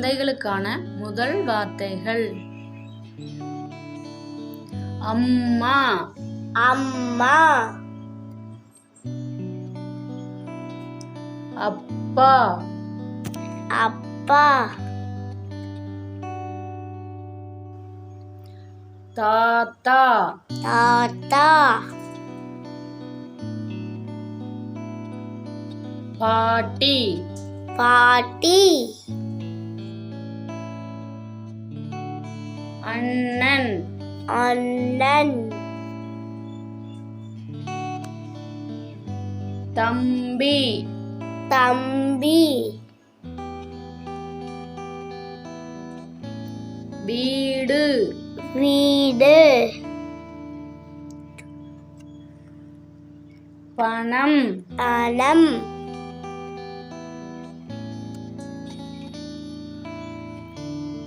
குழந்தைகளுக்கான முதல் வார்த்தைகள். அம்மா, அம்மா, அப்பா, அப்பா, தாத்தா, தாத்தா, பாட்டி, பாட்டி, அண்ணன், அண்ணன், தம்பி, தம்பி, வீடு, வீடு, பணம், பணம்,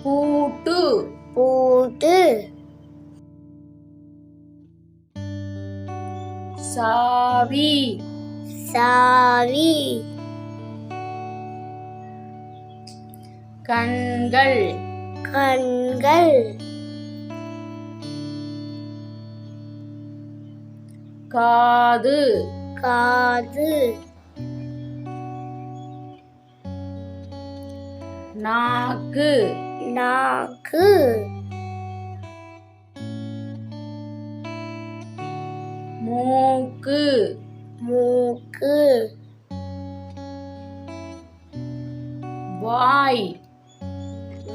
பூட்டு, பூட்டு, சாவி, சாவி, கண்கள், கண்கள், காது, காது, நாக்கு, நாக்கு, மூக்கு, மூக்கு, வாய்,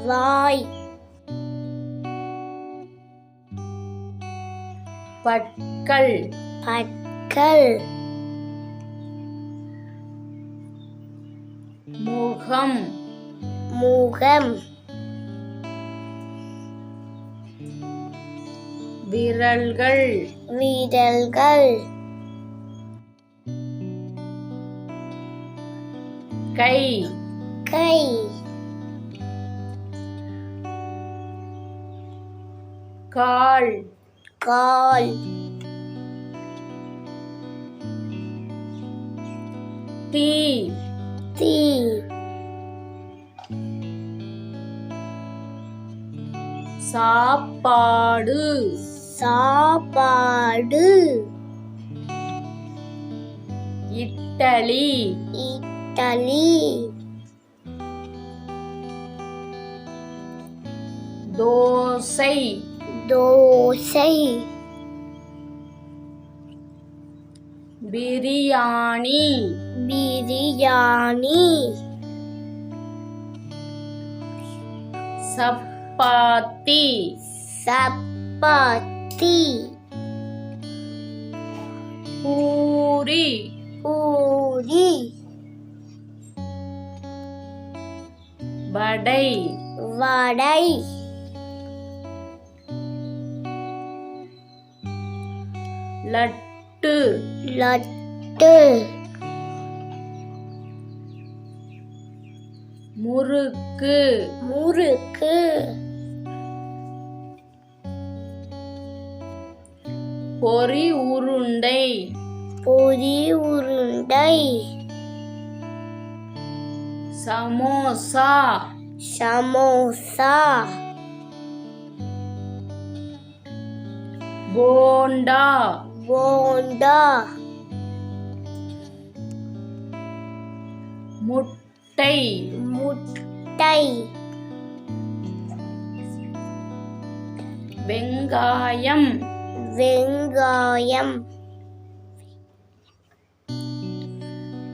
வாய், பற்கள், பற்கள், முகம், முகம், விரல்கள், விரல்கள், கை, கை, கால், கால், தீ, தீ, சாப்பாடு, சாப்பாடு, இட்டலி, இட்டலி, தோசை, தோசை, பிரியாணி, பிரியாணி, சப்பாத்தி, சப்பாத்தி, பூரி, பூரி, வடை, வடை, லட்டு, லட்டு, முறுக்கு, முறுக்கு, பொரி உருண்டை, பொரி உருண்டை, சமோசா, சமோசா, போண்டா, போண்டா, முட்டை, முட்டை, வெங்காயம், வெங்காயம்,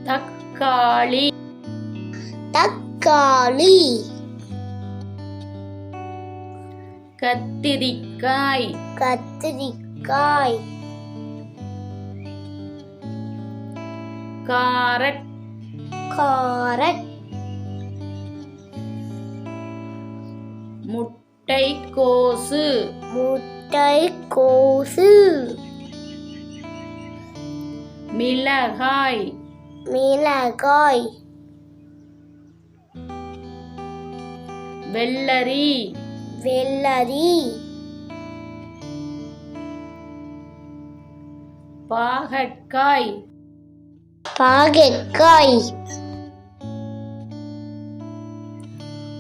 தக்காளி, தக்காளி, கத்திரிக்காய், கத்திரிக்காய், காரட், காரட், முட்டைக்கோசு, முட்டைக்கோசு, மிளகாய், மிளகாய், வெள்ளரி, வெள்ளரி, பாகற்காய், பாகற்காய்,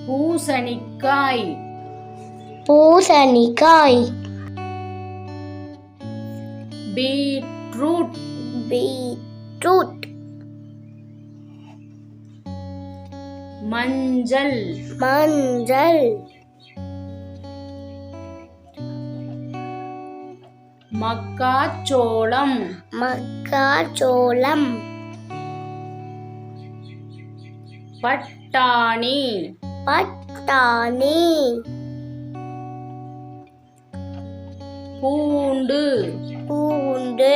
பூசணிக்காய் பூசணிக்காய் பீட்ரூட் பீட்ரூட் மஞ்சள் மஞ்சள் மக்காச்சோளம் மக்காச்சோளம் பட்டாணி பட்டாணி பூண்டு பூண்டு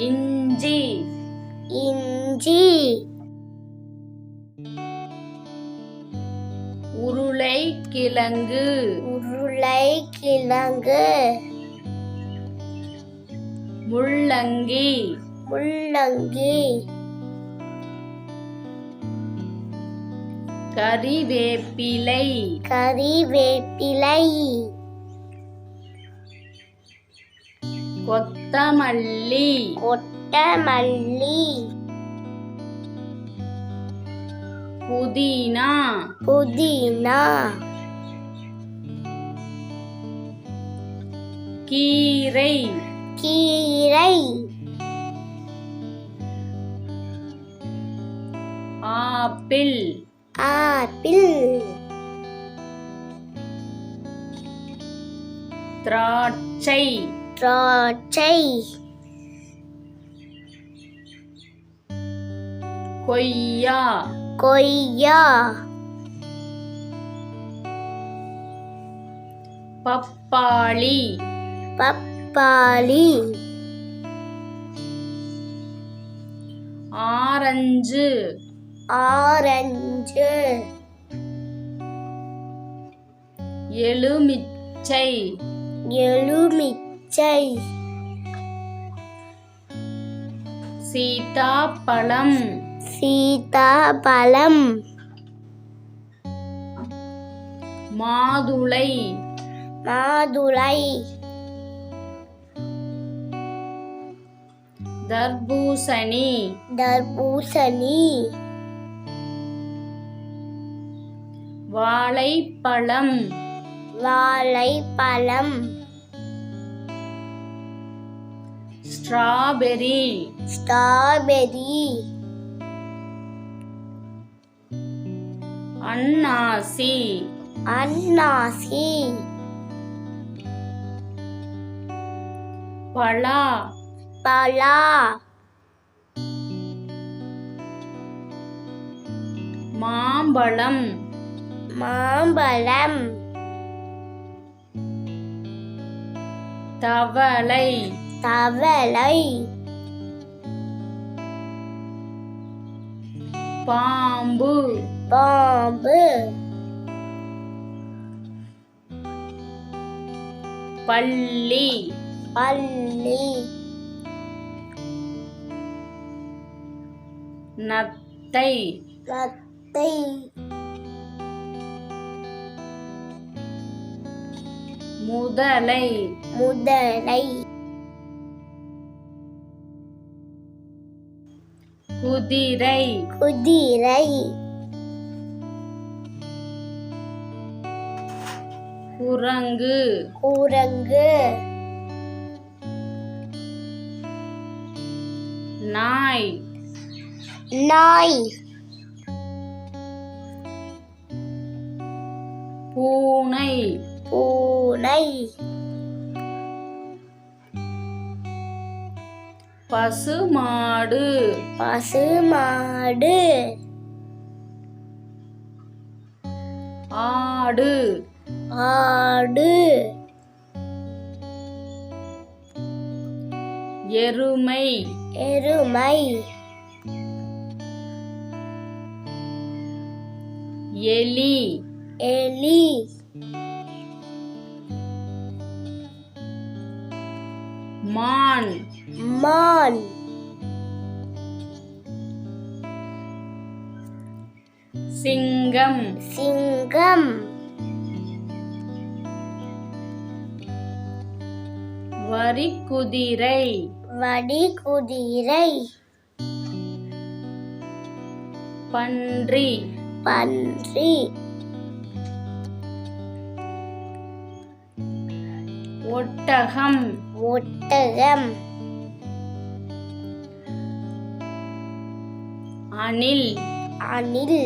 இஞ்சி இஞ்சி உருளைக்கிழங்கு உருளைக்கிழங்கு முள்ளங்கி முள்ளங்கி கறிவேப்பிலை கறிவேப்பிலை கொத்தமல்லி கொத்தமல்லி புதினா புதினா கீரை கீரை ஆப்பிள் ஆப்பிள் திராட்சை திராட்சை கொய்யா கொய்யா பப்பாளி பப்பாளி ஆரஞ்சு ஆரஞ்சு எலுமிச்சை எலுமிச்சை சீதாப்பழம் சீதாப்பழம் மாதுளை மாதுளை தர்பூசணி தர்பூசணி வாழைப்பழம் வாழைப்பழம் ஸ்ட்ராபெரி ஸ்ட்ராபெரி அன்னாசி அன்னாசி பலா பலா மாம்பழம் மாம்பழம் தவளை தவளை பாம்பு பாம்பு பல்லி பல்லி நத்தை நத்தை முதலை முதலை குதிரை குதிரை குரங்கு குரங்கு நாய் நாய் பூனை பூனை பசுமாடு பசுமாடு ஆடு ஆடு எருமை எருமை எலி எலி மான் மான் சிங்கம் சிங்கம் வரிக்குதிரை வடிகுதிரை பன்றி பன்றி ஒட்டகம் ஒட்டகம் அணில் அணில்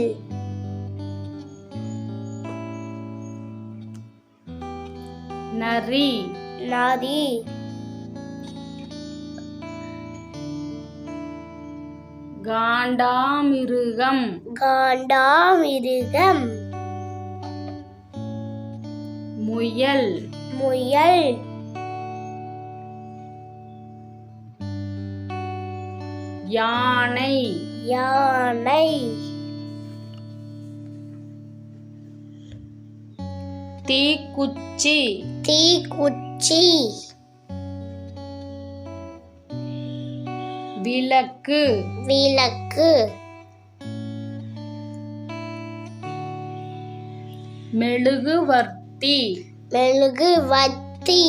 நரி நரி காண்டாமிருகம் காண்டாமிருகம் முயல் முயல் யானை யானை தீக்குச்சி தீக்குச்சி விளக்கு விளக்கு மெழுகுவர்த்தி மெழுகுவர்த்தி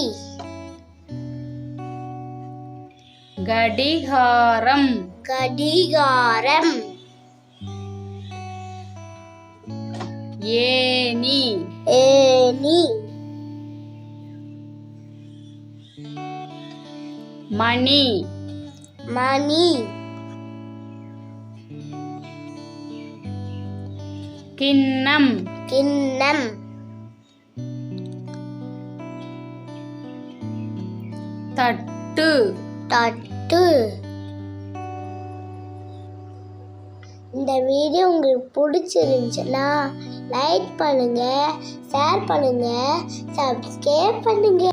கடிகாரம் கடிகாரம் ஏணி ஏணி மணி மணி கிண்ணம் கிண்ணம் தட்டு தட்டு இந்த வீடியோ உங்களுக்கு பிடிச்சிருந்துச்சுன்னா லைக் பண்ணுங்க, ஷேர் பண்ணுங்க, சப்ஸ்கிரைப் பண்ணுங்க.